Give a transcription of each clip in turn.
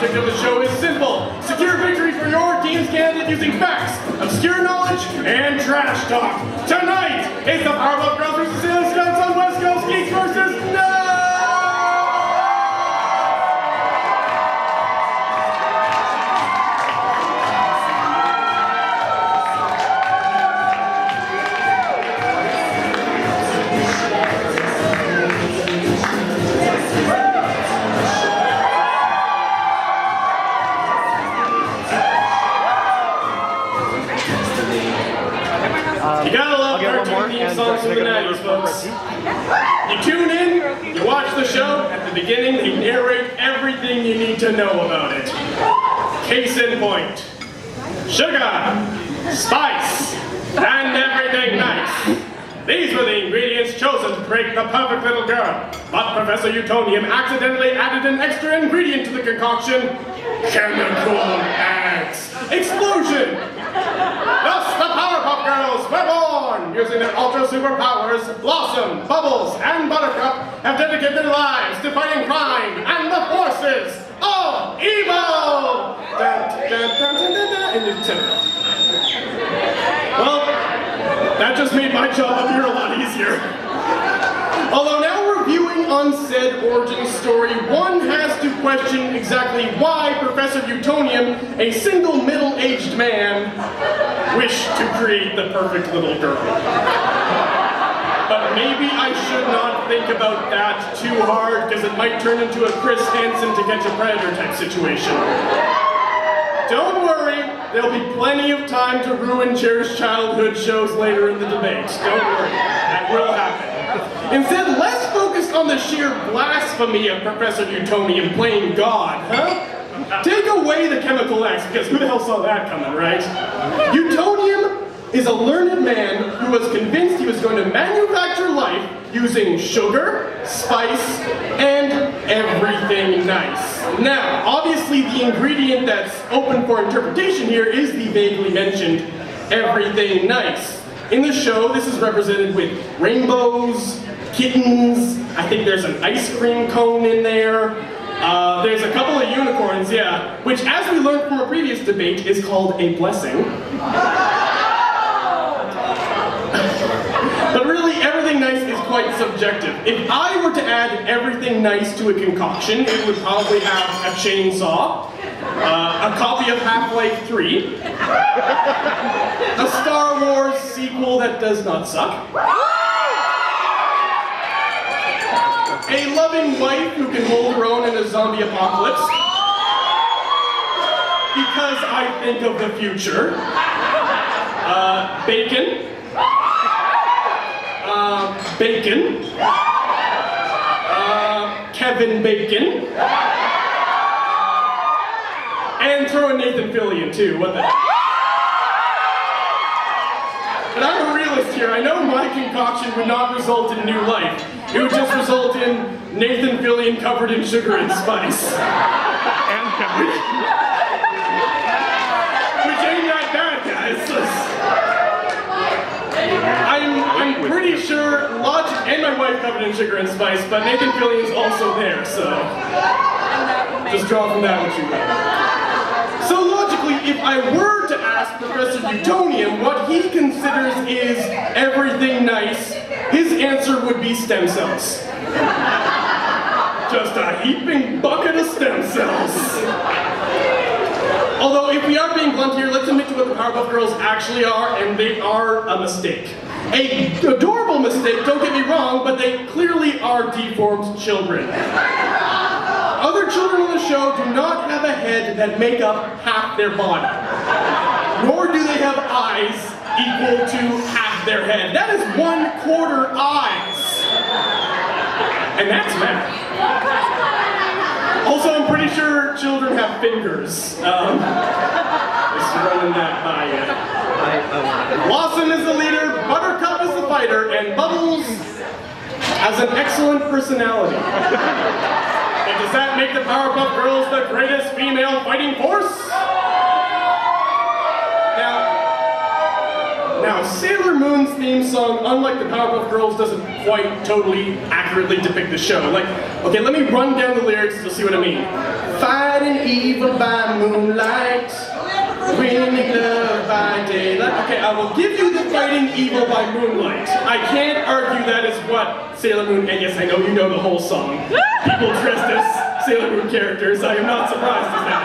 object of the show is simple. Secure victory for your team's candidate using facts, obscure knowledge, and trash talk. Tonight is the Powerpuff Girls vs. Sailor Scouts on West Coast Geeks versus No! You gotta love cartoon theme songs from the 90s, folks. You tune in, you watch the show, at the beginning they narrate everything you need to know about it. Case in point. Sugar, spice, and everything nice. These were the ingredients chosen to create the perfect little girl. But Professor Utonium accidentally added an extra ingredient to the concoction. Chemical eggs. Explosion! Thus, the Powerpuff Girls were born! Using their ultra superpowers, Blossom, Bubbles, and Buttercup have dedicated their lives to fighting crime and the forces of evil! Well, that just made my job up here a lot easier. Although now reviewing on said origin story, one has to question exactly why Professor Utonium, a single middle-aged man, wished to create the perfect little girl. But maybe I should not think about that too hard, because it might turn into a Chris Hansen To Catch a Predator type situation. Don't worry, there'll be plenty of time to ruin Cher's childhood shows later in the debate. Don't worry, that will happen. Instead, less focused on the sheer blasphemy of Professor Utonium playing God, huh? Take away the chemical X, because who the hell saw that coming, right? Utonium is a learned man who was convinced he was going to manufacture life using sugar, spice, and everything nice. Now, obviously the ingredient that's open for interpretation here is the vaguely mentioned everything nice. In the show, this is represented with rainbows, kittens, I think there's an ice cream cone in there. There's a couple of unicorns, yeah, which, as we learned from a previous debate, is called a blessing. But really, everything nice is quite subjective. If I were to add everything nice to a concoction, it would probably have a chainsaw, a copy of Half-Life 3, a Star Wars sequel that does not suck, a loving wife who can hold her own in a zombie apocalypse, because I think of the future, bacon, Bacon, Kevin Bacon, and throw in Nathan Fillion too, what the? But I'm a realist here. I know my concoction would not result in new life. It would just result in Nathan Fillion covered in sugar and spice. And Kevin Bacon. Which ain't that bad, guys. I'm pretty sure Logic and my wife covered in sugar and spice, but Nathan Fillion's also there, so just draw from that what you will. So logically, if I were to ask Professor Utonium what he considers is everything nice, his answer would be stem cells. Just a heaping bucket of stem cells. Although, if we are being blunt here, let's admit to what the Powerpuff Girls actually are, and they are a mistake. A adorable mistake, don't get me wrong, but they clearly are deformed children. Other children on the show do not have a head that make up half their body. Nor do they have eyes equal to half their head. That is 1/4 eyes. And that's math. Also, I'm pretty sure children have fingers. Just running that by you. Blossom is the leader, Buttercup is the fighter, and Bubbles has an excellent personality. But does that make the Powerpuff Girls the greatest female fighting force? Now Sailor Moon's theme song, unlike the Powerpuff Girls, doesn't quite totally accurately depict the show. Like, okay, let me run down the lyrics to see what I mean. Fighting evil by moonlight, winning love by daylight. Okay, I will give you the fighting evil by moonlight. I can't argue that is what Sailor Moon, and yes, I know you know the whole song. People dressed as Sailor Moon characters, I am not surprised at that.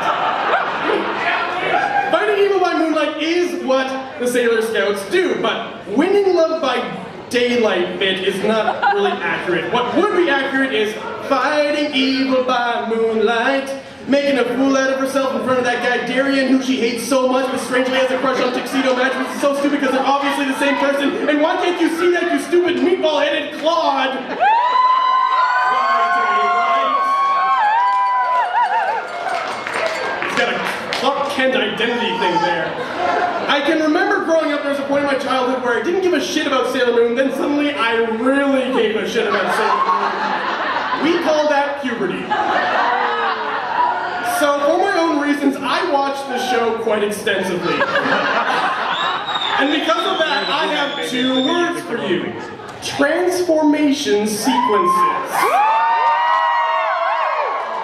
Fighting evil by moonlight is what the Sailor Scouts do, but winning love by daylight bit is not really accurate. What would be accurate is fighting evil by moonlight, making a fool out of herself in front of that guy Darian, who she hates so much but strangely has a crush on Tuxedo Match, which is so stupid because they're obviously the same person. And why can't you see that, you stupid meatball-headed Claude? He's got a Clark Kent identity thing there. I can remember growing up, there was a point in my childhood where I didn't give a shit about Sailor Moon, then suddenly I really gave a shit about Sailor Moon. We call that puberty. So, for my own reasons, I watched the show quite extensively. And because of that, I have 2 words for you. Transformation sequences.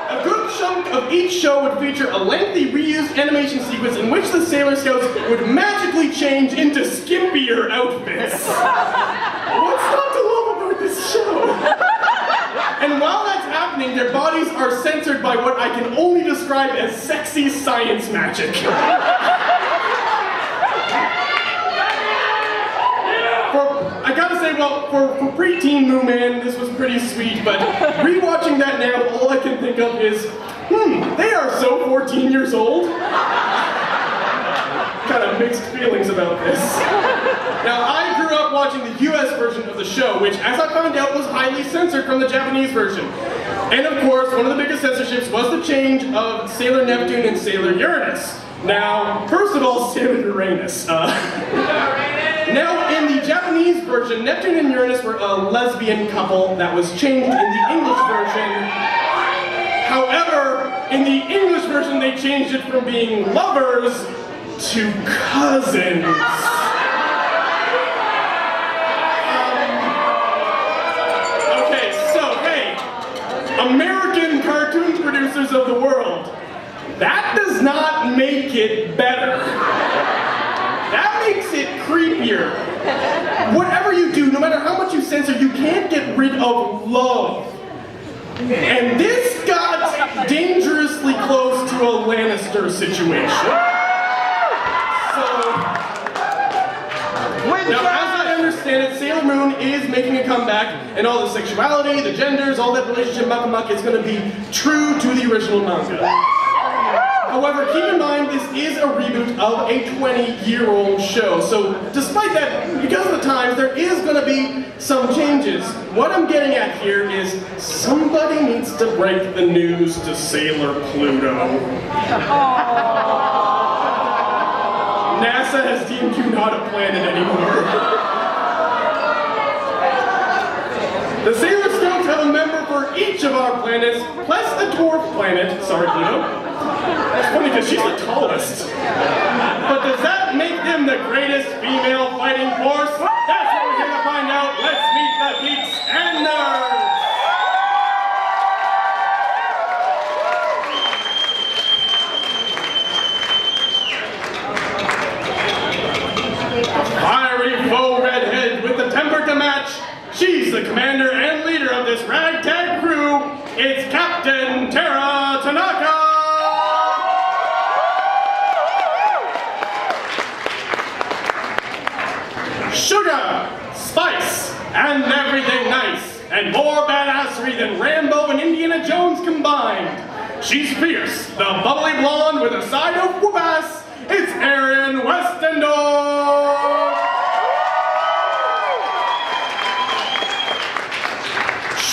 A good chunk of each show would feature a lengthy reused animation sequence in which the Sailor Scouts would magically change into skimpier outfits. What's not to love about this show? And while that's happening, their bodies are censored by what I can only describe as sexy science magic. I gotta say, well, for preteen Moo Man, this was pretty sweet, but rewatching that now, all I can think of is, they are so 14 years old. Kind of mixed feelings about this. Now, I grew up watching the US version of the show, which, as I found out, was highly censored from the Japanese version. And of course, one of the biggest censorships was the change of Sailor Neptune and Sailor Uranus. Now, first of all, Sailor Uranus. Now, in the Japanese version, Neptune and Uranus were a lesbian couple that was changed in the English version. However, in the English version, they changed it from being lovers to cousins. Okay, so, hey, American cartoon producers of the world, that does not make it better. That makes it creepier. Whatever you do, no matter how much you censor, you can't get rid of love. And this got dangerously close to a Lannister situation. Now, as I understand it, Sailor Moon is making a comeback, and all the sexuality, the genders, all that relationship muck is going to be true to the original manga. However, keep in mind, this is a reboot of a 20-year-old show, so despite that, because of the times, there is going to be some changes. What I'm getting at here is, somebody needs to break the news to Sailor Pluto. NASA has deemed you not a planet anymore. The Sailor Scouts have a member for each of our planets, plus a dwarf planet. Sorry, Pluto. That's funny because she's the tallest. But does that make them the greatest female fighting force? That's what we're here to find out. Let's meet the geeks and nerds. Fiery faux redhead with the temper to match. She's the commander and leader of this ragtag crew. It's Captain Tara Tanaka. Sugar, spice, and everything nice, and more badassery than Rambo and Indiana Jones combined. She's fierce, the bubbly blonde with a side of whoop-ass. It's Erin Westendorf!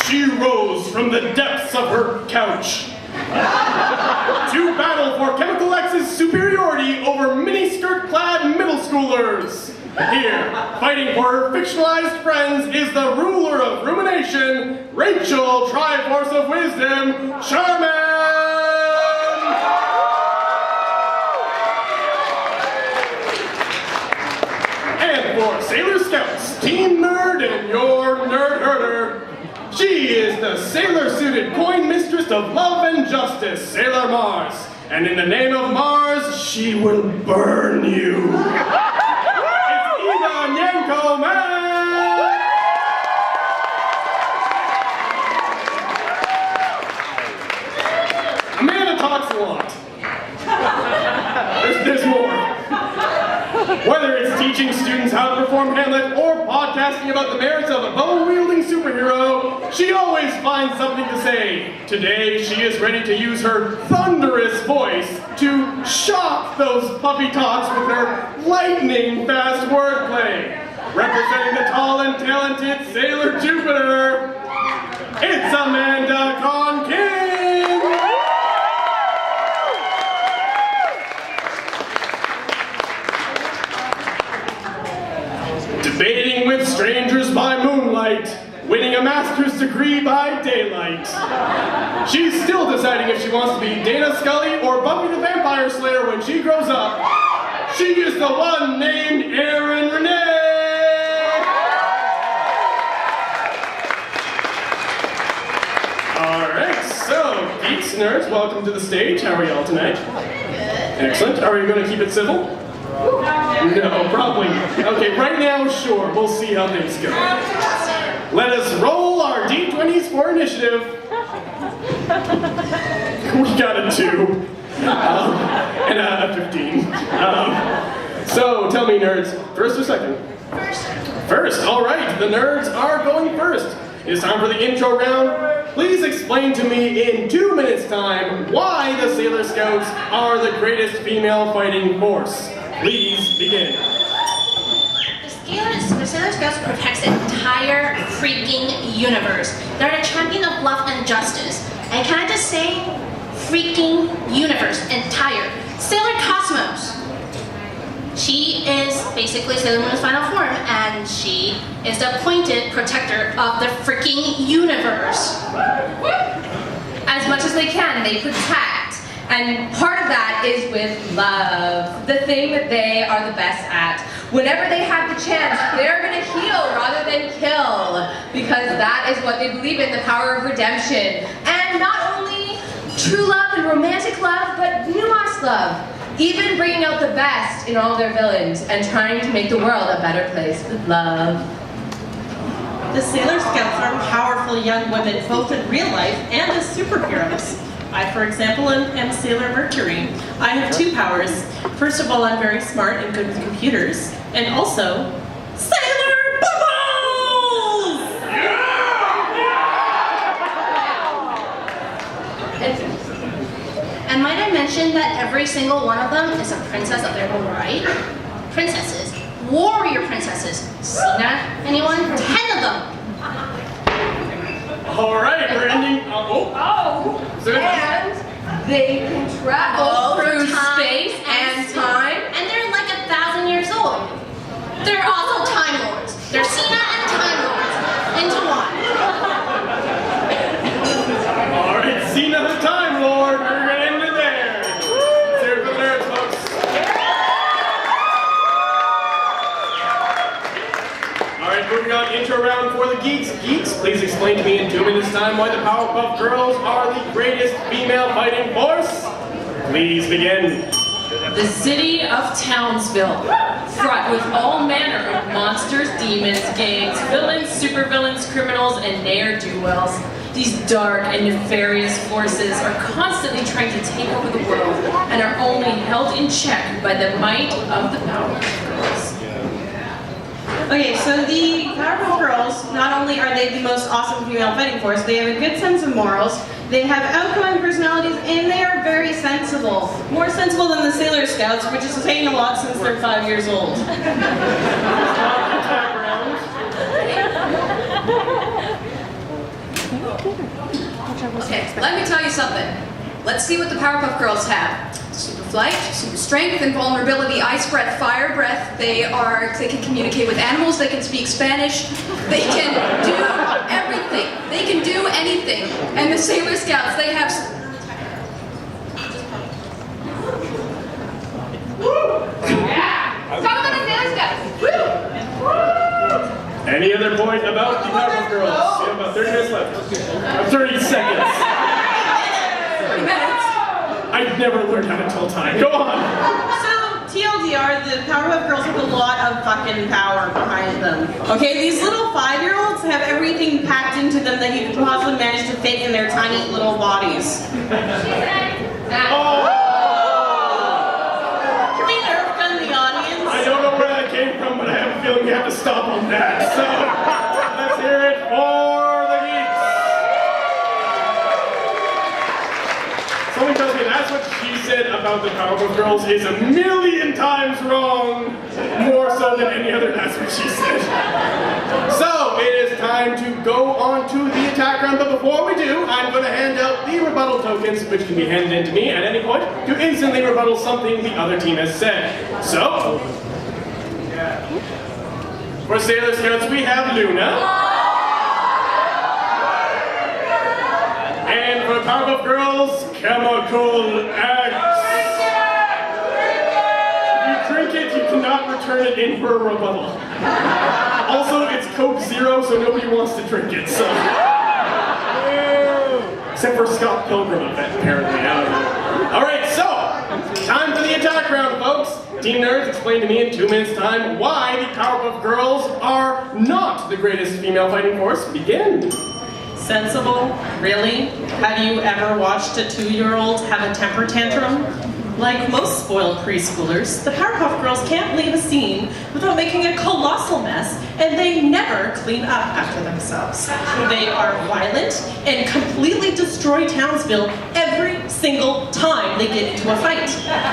She rose from the depths of her couch to battle for Chemical X's superiority over miniskirt-clad middle schoolers. Here, fighting for her fictionalized friends, is the ruler of rumination, Rachel Triforce of Wisdom, Charmin! And for Sailor Scouts, Team Nerd and your nerd herder. She is the sailor-suited coin mistress of love and justice, Sailor Mars. And in the name of Mars, she will burn you. It's Eva Nyenko, man! Amanda talks a lot. There's more. Whether it's teaching students how to perform Hamlet or podcasting about the merits of a bow-wielding superhero, she always finds something to say. Today, she is ready to use her thunderous voice to shock those puppy tots with her lightning-fast wordplay. Representing the tall and talented Sailor Jupiter, it's Amanda Conkin! Debating with strangers by moonlight, winning a master's degree by daylight. She's still deciding if she wants to be Dana Scully or Buffy the Vampire Slayer when she grows up. She is the one named Erin Renee! Alright, so, geeks, nerds, welcome to the stage. How are y'all tonight? Good. Excellent. Are you going to keep it civil? No, probably. Okay, right now, sure. We'll see how things go. Let us roll our D20s for initiative. We got a 2. And a 15. So, tell me, nerds, first or second? First, all right. The nerds are going first. It's time for the intro round. Please explain to me in 2 minutes' time why the Sailor Scouts are the greatest female fighting force. Please begin. The Sailor Scouts protects the entire freaking universe. They're the champion of love and justice. And can I just say, freaking universe, entire. Sailor Cosmos. She is basically Sailor Moon's final form, and she is the appointed protector of the freaking universe. As much as they can, they protect. And part of that is with love, the thing that they are the best at. Whenever they have the chance, they're going to heal rather than kill, because that is what they believe in, the power of redemption. And not only true love and romantic love, but nuanced love. Even bringing out the best in all their villains and trying to make the world a better place with love. The Sailor Scouts are powerful young women, both in real life and as superheroes. I, for example, am Sailor Mercury. I have 2 powers. First of all, I'm very smart and good with computers. And also, Sailor Bubbles! And might I mention that every single one of them is a princess of their own right? Princesses. Warrior princesses. Cena, anyone? 10 of them! Alright, we're ending. And they can travel through space and time. And they're like 1,000 years old. They're also Time Lords. They're Cena and Time Lords into one. Alright, Cena the Time Lord. We're going to end it there. Let's hear it for the nerds, folks. Alright, moving on, intro round for the geeks. Geeks, please explain to me in 2 minutes' time why the Powerpuff Girls are the greatest female fighting force. Please begin. The city of Townsville, fraught with all manner of monsters, demons, gangs, villains, supervillains, criminals, and ne'er-do-wells. These dark and nefarious forces are constantly trying to take over the world and are only held in check by the might of the Powerpuff Girls. Okay, so the Powerpuff Girls, not only are they the most awesome female fighting force, they have a good sense of morals, they have outgoing personalities, and they are very sensible. More sensible than the Sailor Scouts, which is saying a lot since they're 5 years old. Okay, let me tell you something. Let's see what the Powerpuff Girls have. Super flight, super strength, invulnerability, ice breath, fire breath. They can communicate with animals, they can speak Spanish, they can do everything. They can do anything. And the Sailor Scouts, they have... Yeah! Talk about the Sailor Scouts! Woo! Any other point about the Powerpuff Girls? You have about 30 minutes left. 30 seconds. 30 minutes. I've never learned how to tell time. Go on. So, TLDR, the Powerpuff Girls have a lot of fucking power behind them. Okay, these little 5-year-olds have everything packed into them that you could possibly manage to fit in their tiny little bodies. Oh! Can we nerf gun the audience? I don't know where that came from, but I have a feeling we have to stop on that. So, let's hear it for the Geeks. Something tells me that's what she said about the Powerpuff Girls is a million times wrong, more so than any other that's what she said. So, it is time to go on to the attack round, but before we do, I'm going to hand out the rebuttal tokens, which can be handed in to me at any point to instantly rebuttal something the other team has said. So, for Sailor Scouts, we have Luna. And for Powerpuff Girls, Chemical X. If you drink it, you cannot return it in for a rebuttal. Also, it's Coke Zero, so nobody wants to drink it, so. Except for Scott Pilgrim, apparently. Alright, so, time for the attack round, folks. Team Nerds, explain to me in 2 minutes' time why the Powerpuff Girls are not the greatest female fighting force. Begin. Sensible? Really? Have you ever watched a 2-year-old have a temper tantrum? Like most spoiled preschoolers, the Powerpuff Girls can't leave a scene without making a colossal mess, and they never clean up after themselves. They are violent and completely destroy Townsville every single time they get into a fight.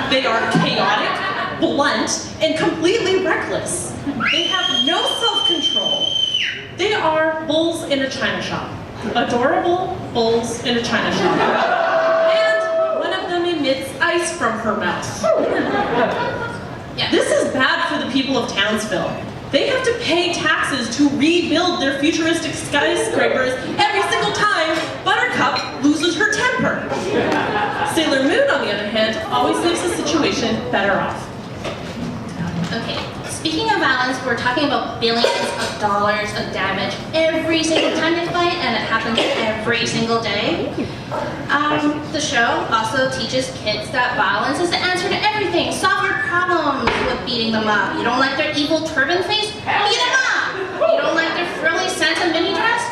They are chaotic, blunt, and completely reckless. They have no self-control. They are bulls in a china shop. Adorable bulls in a china shop. And one of them emits ice from her mouth. Yeah, this is bad for the people of Townsville. They have to pay taxes to rebuild their futuristic skyscrapers every single time Buttercup loses her temper. Sailor Moon, on the other hand, always leaves the situation better off. Okay, speaking of violence, we're talking about billions of dollars of damage every single time they fight, and it happens every single day. The show also teaches kids that violence is the answer to everything. Solve your problems with beating them up. You don't like their evil turban face? Beat them up! You don't like their frilly Santa mini dress?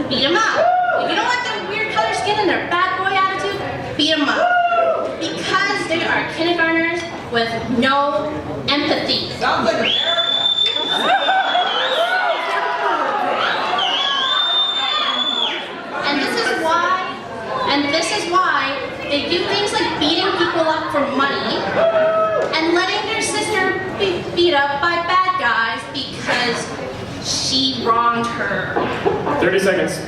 Beat them up! If you don't like their weird color skin and their bad boy attitude, beat them up. Because they are kindergartners with no empathy. Sounds like America. And this is why they do things like beating people up for money and letting their sister be beat up by bad guys because she wronged her. 30 seconds.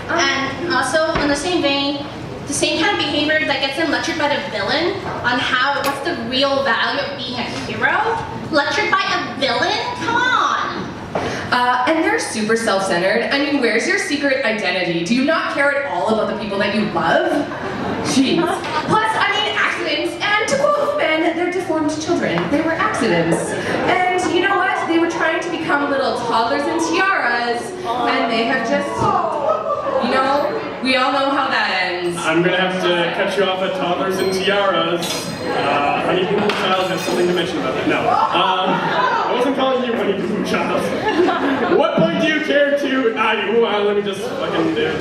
And also, in the same vein, the same kind of behavior that gets them lectured by the villain on what's the real value of being a hero? Lectured by a villain? Come on! And they're super self-centered. I mean, where's your secret identity? Do you not care at all about the people that you love? Jeez. Plus, I mean, accidents. And to quote Ben, they're deformed children. They were accidents. And you know what? They were trying to become little toddlers and tiaras, and they have just, you know, we all know how that ends. I'm gonna have to cut you off at toddlers and tiaras. Honey Boo Boo Child has something to mention about that. No. I wasn't calling you Honey Boo Boo Child. What point do you care to... let me just fucking do it.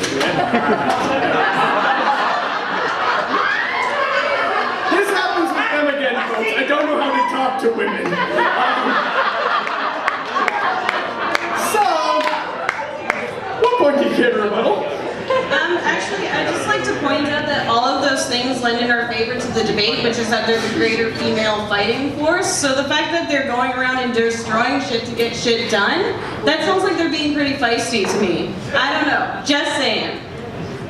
This happens with them again, folks. I don't know how to talk to women. So, what point do you care to rebuttal? Actually, I'd just like to point out that all of those things lend in our favor to the debate, which is that they're the greater female fighting force. So the fact that they're going around and destroying shit to get shit done, that sounds like they're being pretty feisty to me. I don't know, just saying.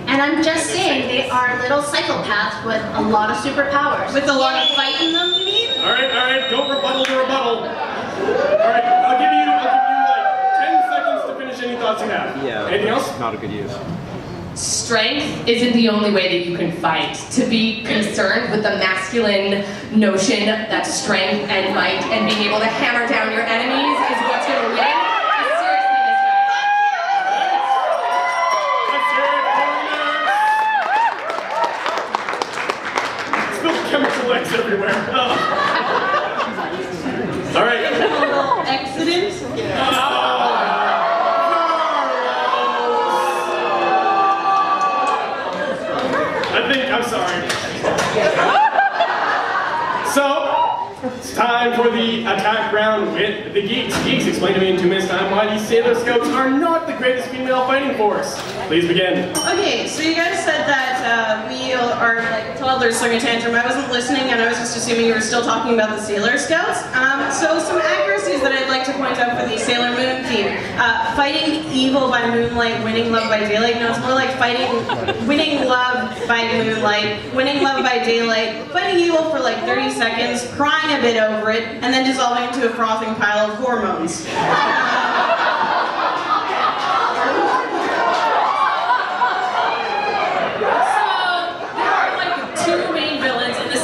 And I'm just saying, they are little psychopaths with a lot of superpowers. With a lot of fight in them, you mean? Alright, don't rebuttal to rebuttal. Alright, I'll give you like 10 seconds to finish any thoughts you have. Yeah. Anything else? Not a good use. Strength isn't the only way that you can fight. To be concerned with the masculine notion that strength and might and being able to hammer down your enemies is what's going to win is seriously everywhere. All right. A little accident. I'm sorry. So, it's time for the attack round with the Geeks. Geeks, explain to me in 2 minutes time why these Sailor Scouts are not the greatest female fighting force. Please begin. Okay, so you guys said that we are like toddlers throwing a tantrum. I wasn't listening and I was just assuming you were still talking about the Sailor Scouts. So some accuracies that I'd like to point out for the Sailor Moon theme. Fighting evil by moonlight, winning love by daylight. No, it's more like winning love by moonlight, winning love by daylight, fighting evil for like 30 seconds, crying a bit over it, and then dissolving into a frothing pile of hormones.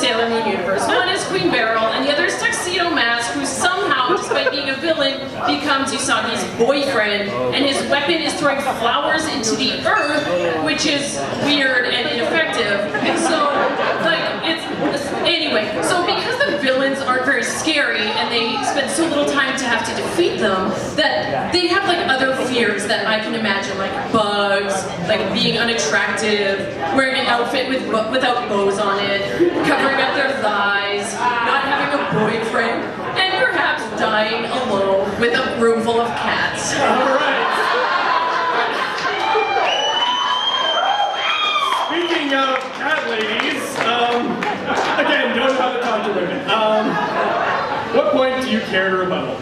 Sailor Moon universe. One is Queen Beryl, and the other is Tuxedo Mask, who somehow, despite being a villain, becomes Usagi's boyfriend, and his weapon is throwing flowers into the earth, which is weird and ineffective. And so, like, anyway, so because the villains aren't very scary, and they spend so little time to have to defeat them, that they have, like, other fears that I can imagine, like bugs, like being unattractive, wearing an outfit without bows on it, covering up their thighs, not having a boyfriend, and perhaps dying alone with a room full of cats. All right. Speaking of cat ladies, again, don't know how to talk to women. What point do you care to rebuttal?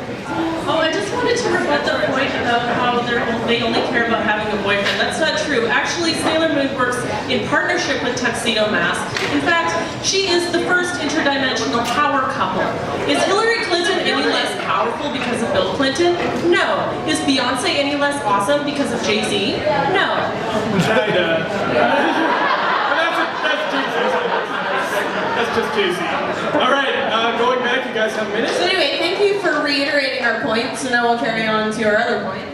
Oh, I just wanted to rebut the point about how they only care about having a boyfriend. That's not true. Actually, Sailor Moon works in partnership with Tuxedo Mask. In fact, she is the first interdimensional power couple. Is Hillary Clinton any less powerful because of Bill Clinton? No. Is Beyonce any less awesome because of Jay-Z? No. That's just Jay-Z. All right, going back, you guys have a minute? So anyway, thank you for reiterating our point, so now we'll carry on to our other point.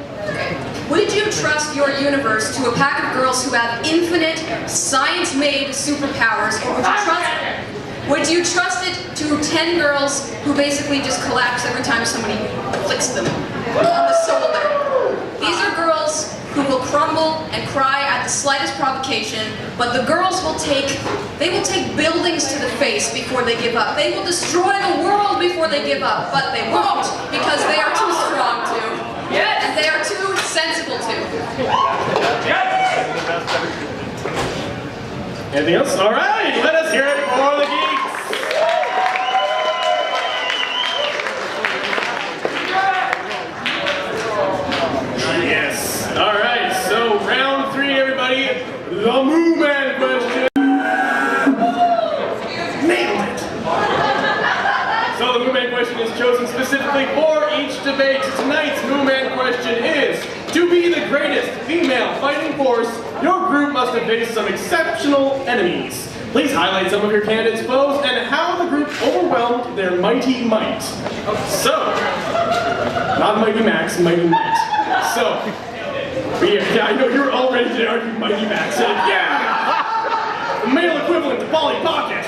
Would you trust your universe to a pack of girls who have infinite, science-made superpowers, or would you trust it to 10 girls who basically just collapse every time somebody flicks them on the shoulder? These are girls who will crumble and cry at the slightest provocation, but the girls will take buildings to the face before they give up. They will destroy the world before they give up, but they won't, because they are too strong to. Yes. And they are too sensible to. Anything else? All right, let us hear it for the Geeks. Yes. All right, so round 3, everybody. The Moo Man question. Nailed it. So the Moo Man question is chosen specifically for each debate. Tonight's Moo Man question is, to be the greatest female fighting force, your group must have faced some exceptional enemies. Please highlight some of your candidates' foes and how the group overwhelmed their mighty might. So, not Mighty Max, Mighty Might. So, yeah, I know you're all ready to argue Mighty Max. Yeah! The male equivalent to Polly Pocket.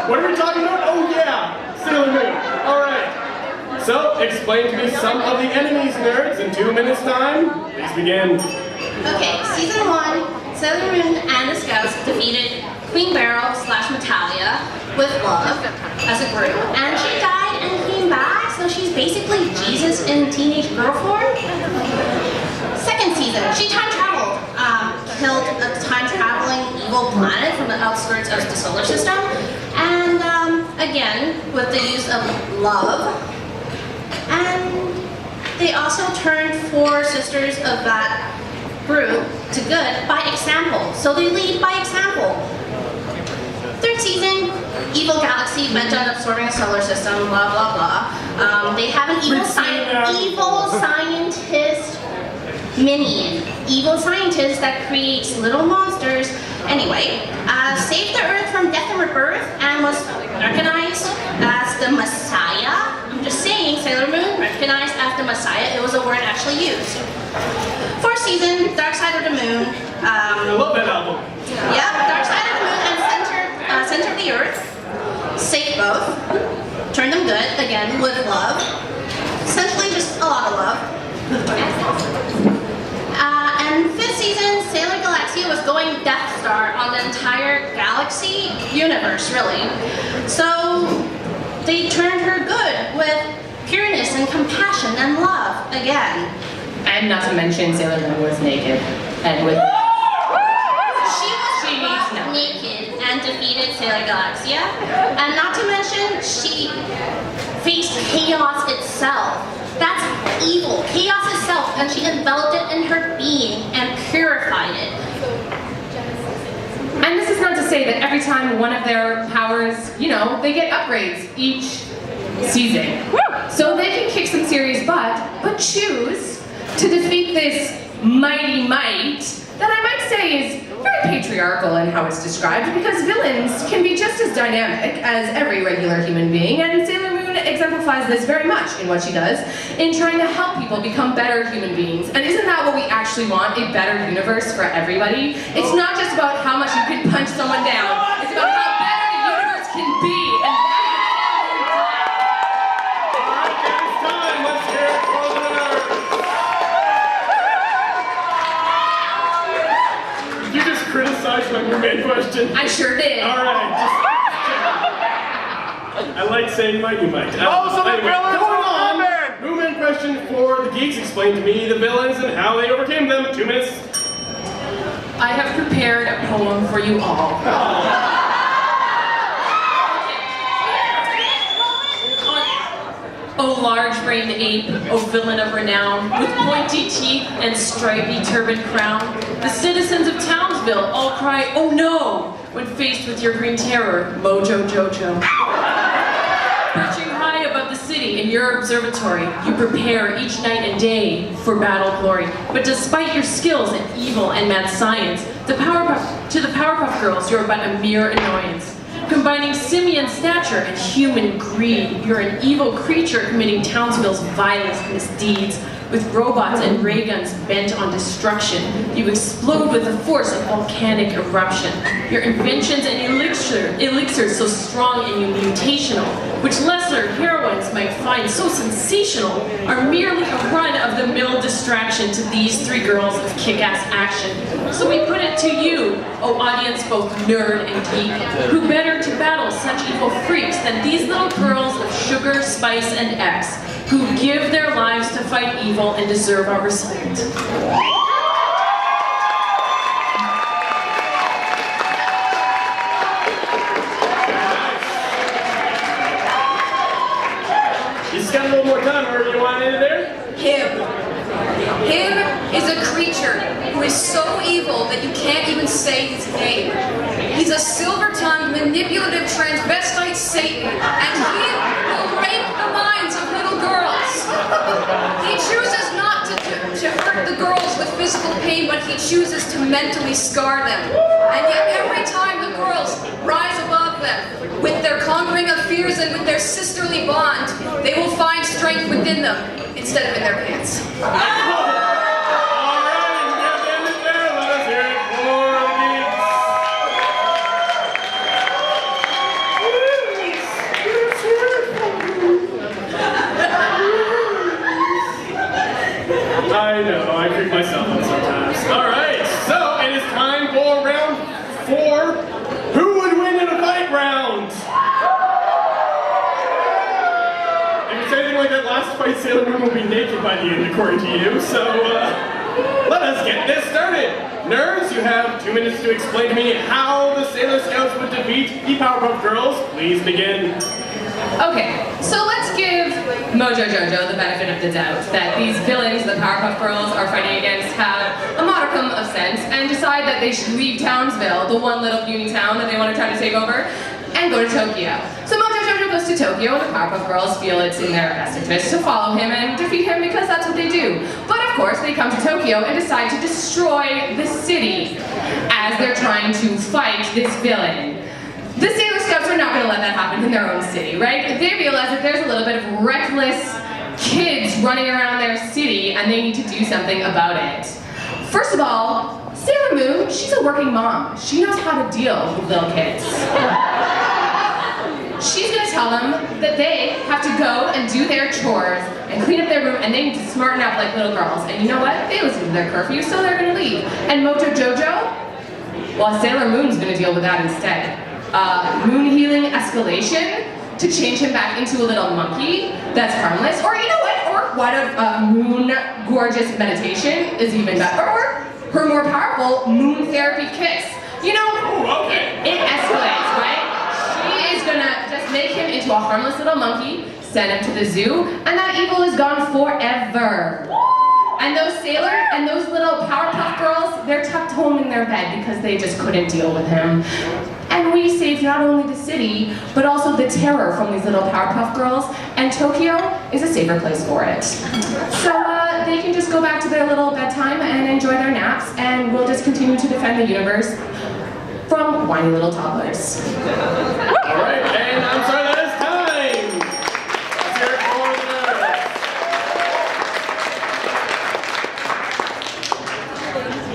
What are we talking about? Oh yeah, Sailor Moon. All right. So, explain to me some of the enemies, nerds, in 2 minutes' time. Please begin. Okay, season 1, Sailor Moon and the Scouts defeated Queen Beryl / Natalia with love as a group, and she died and came back, so she's basically Jesus in teenage girl form. Second season, she time traveled, killed a time-traveling evil planet from the outskirts of the solar system, and again, with the use of love. And they also turned 4 sisters of that group to good by example. So they lead by example. Third season, evil galaxy bent on absorbing a solar system, blah blah blah. They have an evil scientist minion. Evil scientist that creates little monsters. Anyway, saved the Earth from death and rebirth and was recognized as the Messiah. I'm just saying, Sailor Moon, recognized as the Messiah. It was a word actually used. Fourth season, Dark Side of the Moon. I love that album. Yep, Dark Side of the Moon both. Turn them good, again, with love. Essentially just a lot of love. And fifth season, Sailor Galaxia was going Death Star on the entire galaxy universe, really. So they turned her good with pureness and compassion and love again. And not to mention Sailor Moon was naked. And with... She was naked and defeated Sailor Galaxia. And not to mention, she faced chaos itself. That's evil, chaos itself, and she enveloped it in her being and purified it. And this is not to say that every time one of their powers, you know, they get upgrades each season. So they can kick some serious butt, but choose to defeat this mighty might that I might say is very patriarchal in how it's described, because villains can be just as dynamic as every regular human being, and Sailor Moon exemplifies this very much in what she does in trying to help people become better human beings. And isn't that what we actually want, a better universe for everybody? It's not just about how much you can punch someone down, it's about how better the universe can be. And Criticize my roommate question. I sure did. All right. I like saying mighty might. Anyway, going on. Roommate question for the Geeks. Explain to me the villains and how they overcame them. 2 minutes. I have prepared a poem for you all. O large-brained ape, O villain of renown, with pointy teeth and stripy turban crown, the citizens of Townsville all cry, "Oh no!" when faced with your green terror, Mojo Jojo. Perching high above the city in your observatory, you prepare each night and day for battle glory. But despite your skills in evil and mad science, to the Powerpuff Girls, you're but a mere annoyance. Combining simian stature and human greed, you're an evil creature committing Townsville's vilest misdeeds. With robots and ray guns bent on destruction, you explode with the force of volcanic eruption. Your inventions and elixirs so strong and mutational, which lesser heroines might find so sensational, are merely a run-of-the-mill distraction to these three girls of kick-ass action. So we put it to you, O audience both nerd and geek, who better to battle such evil freaks than these little girls of sugar, spice, and X, who give their lives to fight evil and deserve our respect. You just got a little more time, or you want into there? Him is a creature who is so evil that you can't even say his name. He's a silver-tongued, manipulative, transvestite Satan, and he will rape the minds of little girls. He chooses not to hurt the girls with physical pain, but he chooses to mentally scar them. And yet every time the girls rise above them, with their conquering of fears and with their sisterly bond, they will find strength within them instead of in their pants. I know, I creep myself up sometimes. Alright, so it is time for round 4. Who would win in a fight round? If it's anything like that last fight, Sailor Moon will be naked by the end, according to you. So, let us get this started. Nerds, you have 2 minutes to explain to me how the Sailor Scouts would defeat the Powerpuff Girls. Please begin. Okay, so let's give Mojo Jojo the benefit of the doubt that these villains the Powerpuff Girls are fighting against have a modicum of sense and decide that they should leave Townsville, the one little puny town that they want to try to take over, and go to Tokyo. So Mojo Jojo goes to Tokyo, and the Powerpuff Girls feel it's in their best interest to follow him and defeat him because that's what they do. But of course, they come to Tokyo and decide to destroy the city as they're trying to fight this villain. The Sailor Scouts are not going to let that happen in their own city, right? They realize that there's a little bit of reckless kids running around their city and they need to do something about it. First of all, Sailor Moon, she's a working mom. She knows how to deal with little kids. She's going to tell tell them that they have to go and do their chores and clean up their room, and they need to smarten up like little girls. And you know what? They listen to their curfew, so they're gonna leave. And Mojo Jojo? Well, Sailor Moon's gonna deal with that instead. Moon healing escalation to change him back into a little monkey that's harmless. Or you know what? Or what a moon gorgeous meditation is even better. Or her more powerful moon therapy kiss. You know, it escalates, right? She is gonna just make him into a harmless little monkey, send him to the zoo, and that evil is gone forever. And those little Powerpuff Girls, they're tucked home in their bed because they just couldn't deal with him. And we saved not only the city, but also the terror from these little Powerpuff Girls, and Tokyo is a safer place for it. So they can just go back to their little bedtime and enjoy their naps, and we'll just continue to defend the universe from whiny little toddlers. All right, and I'm sorry, that is time. Let's hear it for the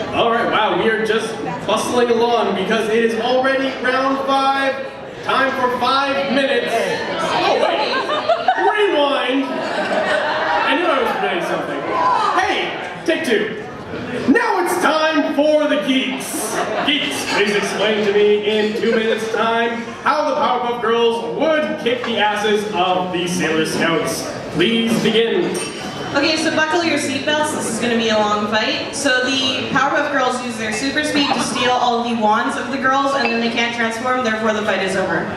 nerds. All right, wow, we are just bustling along because it is already round 5. Time for 5 minutes. Oh wait, rewind. I knew I was forgetting something. Hey, take 2. Now it's time for the Geeks. Geeks, please explain to me in 2 minutes' time how the Powerpuff Girls would kick the asses of the Sailor Scouts. Please begin. Okay, so buckle your seatbelts. This is going to be a long fight. So the Powerpuff Girls use their super speed to steal all the wands of the girls, and then they can't transform, therefore the fight is over.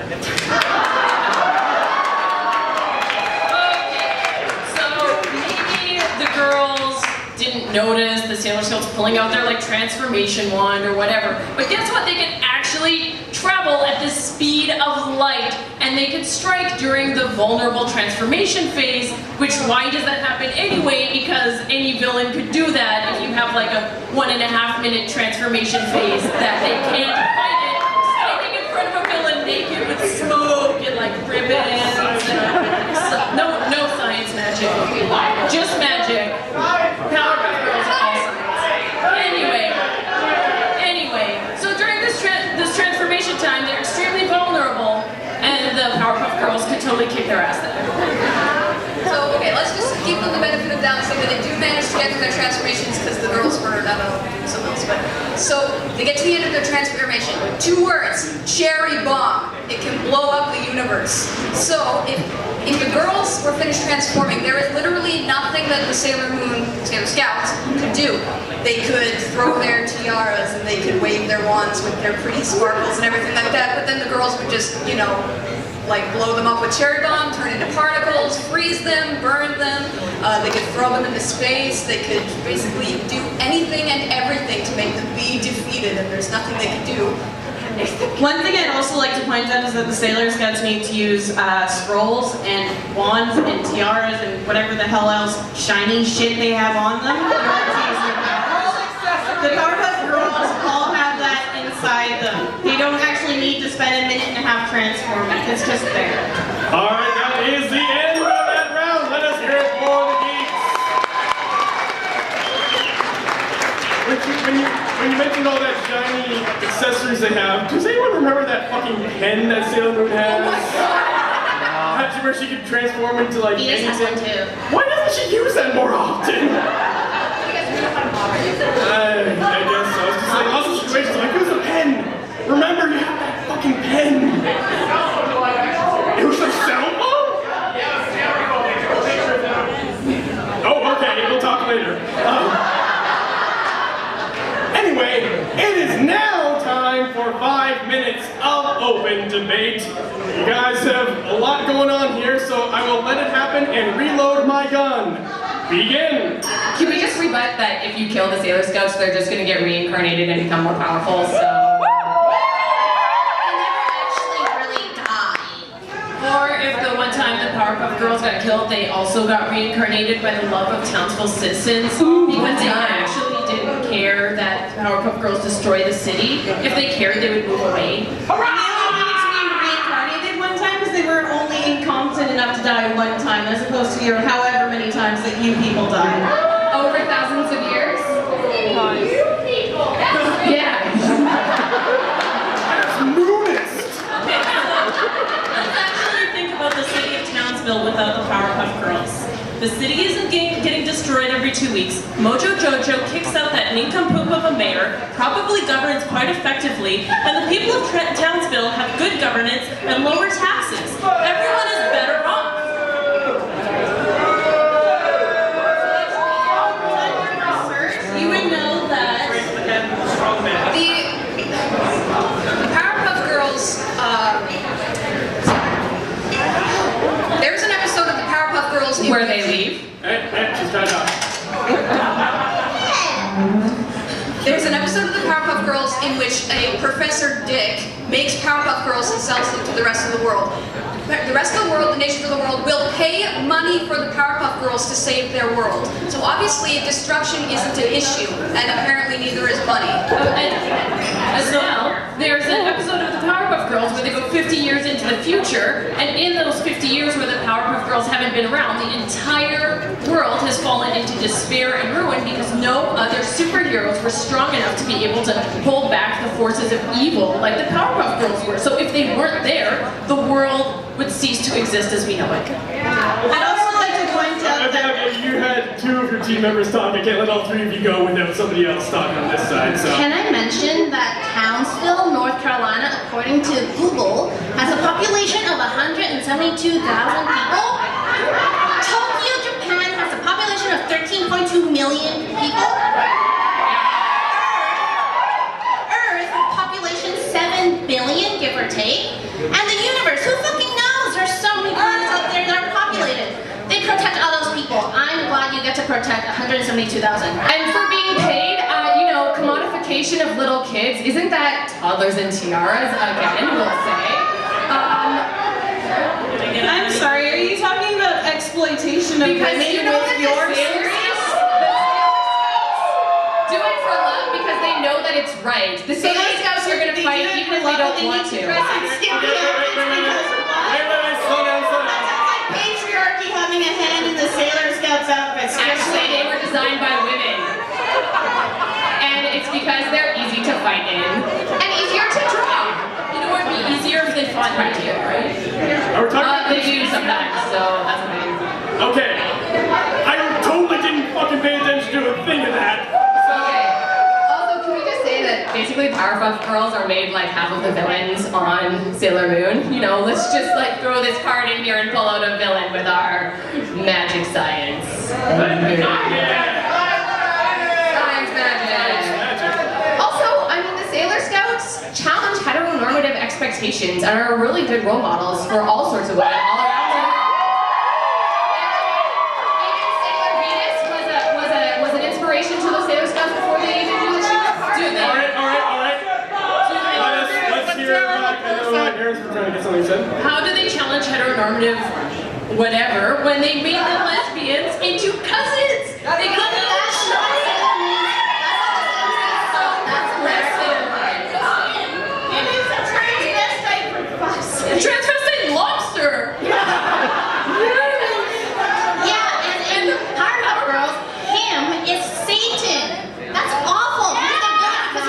Didn't notice the Sailor Scouts pulling out their like transformation wand or whatever. But guess what? They can actually travel at the speed of light, and they can strike during the vulnerable transformation phase, which why does that happen anyway? Because any villain could do that if you have like a 1.5 minute transformation phase that they can't fight it. Standing in front of a villain naked with smoke and like ribbons. No science magic. Just magic. Powerpuff Girls are all science. Anyway, so during this transformation time, they're extremely vulnerable, and the Powerpuff Girls could totally kick their ass there. So, okay, let's just give them the benefit of the doubt and say that they do manage to get to their transformations because the girls were, I don't know, something else, but... So, they get to the end of their transformation. 2 words, cherry bomb. It can blow up the universe. So, if the girls were finished transforming, there is literally nothing that the Sailor Scouts could do. They could throw their tiaras and they could wave their wands with their pretty sparkles and everything like that, but then the girls would just, you know, like blow them up with cherry bomb, turn into particles, freeze them, burn them. They could throw them into space. They could basically do anything and everything to make them be defeated, and there's nothing they could do. One thing I'd also like to point out is that the Sailor Scouts need to use scrolls and wands and tiaras and whatever the hell else shiny shit they have on them. The Powerpuff Girls all have that inside them. They don't actually need to spend 1.5 minutes transforming. It's just there. All right, that is the end of that round. Let us hear it for the Geeks. When you mentioned all that shiny accessories they have, does anyone remember that fucking pen that Sailor Moon has? Where she could transform into like Venus has anything? one too. Why doesn't she use that more often? I guess so. It's just like lots of situations like, use a pen. Remember, you have that fucking pen. It was a cell phone? Oh, okay. We'll talk later. Anyway, it is now time for 5 minutes of open debate. You guys have a lot going on here, so I will let it happen and reload my gun. Begin! Can we just rebut that if you kill the Sailor Scouts, they're just gonna get reincarnated and become more powerful, so... They never actually really die. Or if the one time the Powerpuff Girls got killed, they also got reincarnated by the love of townsville citizens because they actually didn't care that Powerpuff Girls destroy the city. If they cared, they would move away. They were only incompetent enough to die one time, as opposed to your however many times that you people died. Over thousands of years? Yeah. That's moonist! Let's actually think about Townsville without the Powerpuff Girls. The city isn't getting destroyed every 2 weeks. Mojo Jojo kicks out that nincompoop of a mayor, probably governs quite effectively, and the people of Townsville have good governance and lower taxes. Everyone is better off. You would know that the Powerpuff Girls, there's an episode of the Powerpuff Girls Where they leave. Hey, she's got it up. There's an episode of the Powerpuff Girls in which a Professor Dick makes Powerpuff Girls and sells them to the rest of the world. The rest of the world, the nations of the world, will pay money for the Powerpuff Girls to save their world. So obviously destruction isn't an issue, and apparently neither is money. As well, there's an episode of the Powerpuff Girls where they go 50 years into the future, and in those 50 years where the Powerpuff Girls haven't been around, the entire world has fallen into despair and ruin because no other superheroes were strong enough to be able to hold back the forces of evil like the Powerpuff Girls were. So if they weren't there, the world would cease to exist as we know it. I'd also like to point out that Okay, you had two of your team members talk. I can't let all three of you go without somebody else talking on this side. So. Can I mention that Townsville, North Carolina, according to Google, has a population of 172,000 people? Tokyo, Japan has a population of 13.2 million people? Earth, population 7 billion, give or take? And the universe, who fucking knows? There's so many planets out there that are populated. They protect all those people. I'm glad you get to protect 172,000. And for being paid, commodification of little kids, isn't that toddlers and tiaras again, we'll say? I'm sorry, are you talking about exploitation of Because women you know with that your the Sailor Scouts do it for love because they know that it's right. The Sailor Scouts are going to fight even if they don't want to. Slow down. Patriarchy having a hand in the Sailor Scouts outfits. Actually, they were designed by women. And it's because they're easy to fight in and easier to draw. You know what would be easier if they fought right here, right? Are we talking? They do sometimes, so that's amazing. Okay. I totally didn't fucking pay attention to a thing of that. Okay. Also, can we just say that basically Powerpuff Girls are made like half of the villains on Sailor Moon? You know, let's just like throw this card in here and pull out a villain with our magic science. Science magic. Also, I mean, the Sailor Scouts challenge heteronormative expectations and are really good role models for all sorts of women all around the world. Even Sailor Venus was an inspiration to the Sailor Scouts before they even knew that she was part of it. All right. Let's hear it. I know Aaron's been trying to get something said. How do they challenge heteronormative whatever when they made the lesbians into cousins? They got the transvestite lobster! Yeah, and the Powerpuff Girls, him is Satan. That's awful.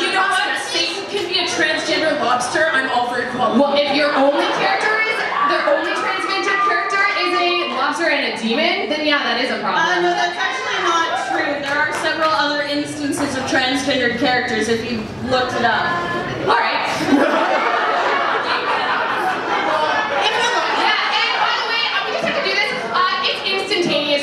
You know what? Satan can be a transgender lobster. I'm all for equality. Well, if your only character is, the only transgender character is a lobster and a demon, then yeah, that is a problem. No, that's actually not true. There are several other instances of transgendered characters if you looked it up. Alright.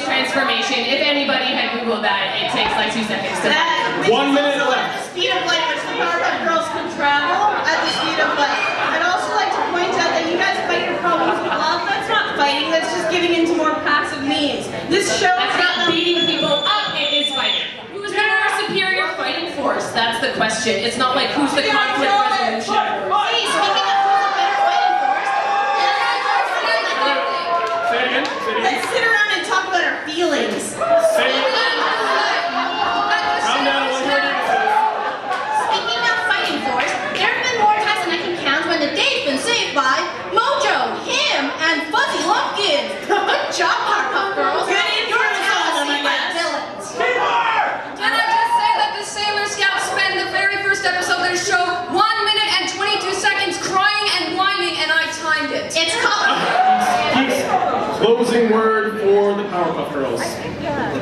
Transformation. If anybody had Googled that, it takes like 2 seconds to find. 1 minute left. At the speed of light, which the Powerpuff Girls can travel at the speed of light. I'd also like to point out that you guys fight your problems with love. That's not fighting, that's just giving into more passive means. This show That's not beating people up, it is fighting. Who's the more superior fighting force? That's the question. It's not like who's the conflict resolution force. Hey, speaking of who's a better fighting force, Say it again. Let's sit around and talk about our feelings. Say it. Calm down. speaking of fighting force, there have been more times than I can count when the day's been saved by Mojo, him, and Fuzzy Lumpkin. Good job, Powerpuff Girls. Good You're influence on them, I now guess. villains. Can I just say that the Sailor Scouts spend the very first episode of their show 1 minute and 22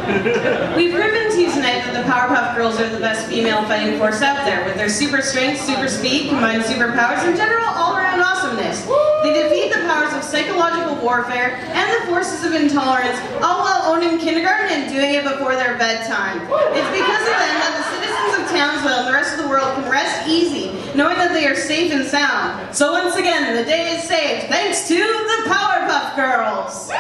We've proven to you tonight that the Powerpuff Girls are the best female fighting force out there, with their super strength, super speed, combined superpowers, and general all-around awesomeness. They defeat the powers of psychological warfare and the forces of intolerance, all while owning kindergarten and doing it before their bedtime. It's because of them that the citizens of Townsville and the rest of the world can rest easy, knowing that they are safe and sound. So once again, the day is saved, thanks to the Powerpuff Girls!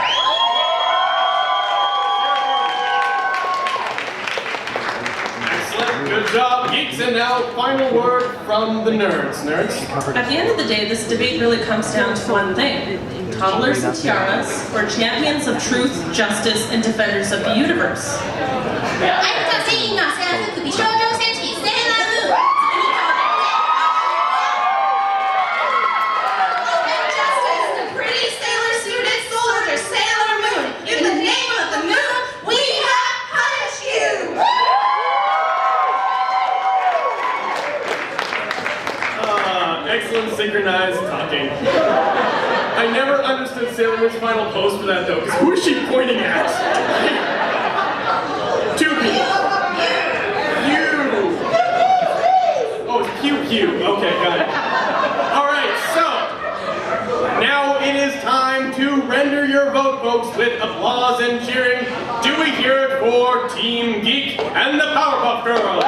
Good job, Geeks, and now final word from the nerds. Nerds? At the end of the day, this debate really comes down to one thing. Toddlers and tiaras, or champions of truth, justice, and defenders of the universe. Excellent synchronized talking. I never understood Sailor Moon's final pose for that though, because who is she pointing at? Two people. You. Oh, it's Pew Pew. Okay, got it. Alright, so now it is time to render your vote, folks, with applause and cheering. Do we hear it for Team Geek and the Powerpuff Girls?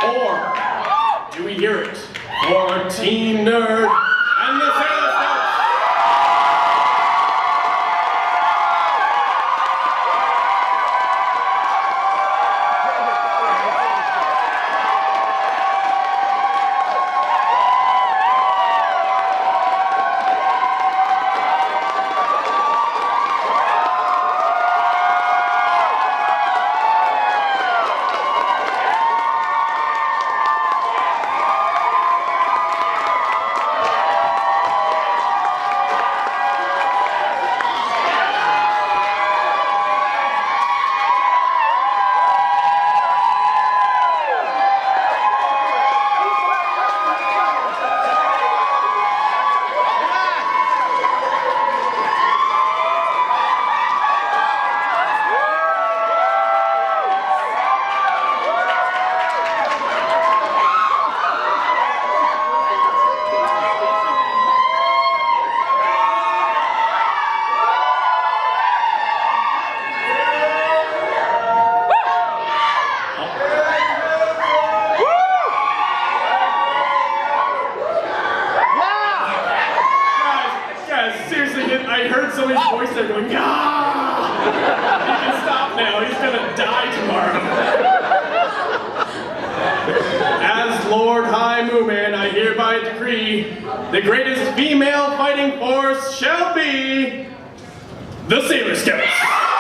Or do we hear it for Team Nerd and the Sailor Scouts? I heard somebody's voice there going, "Ah!" He can stop now, he's gonna die tomorrow. As Lord High Mooman, I hereby decree the greatest female fighting force shall be the Sailor Scouts.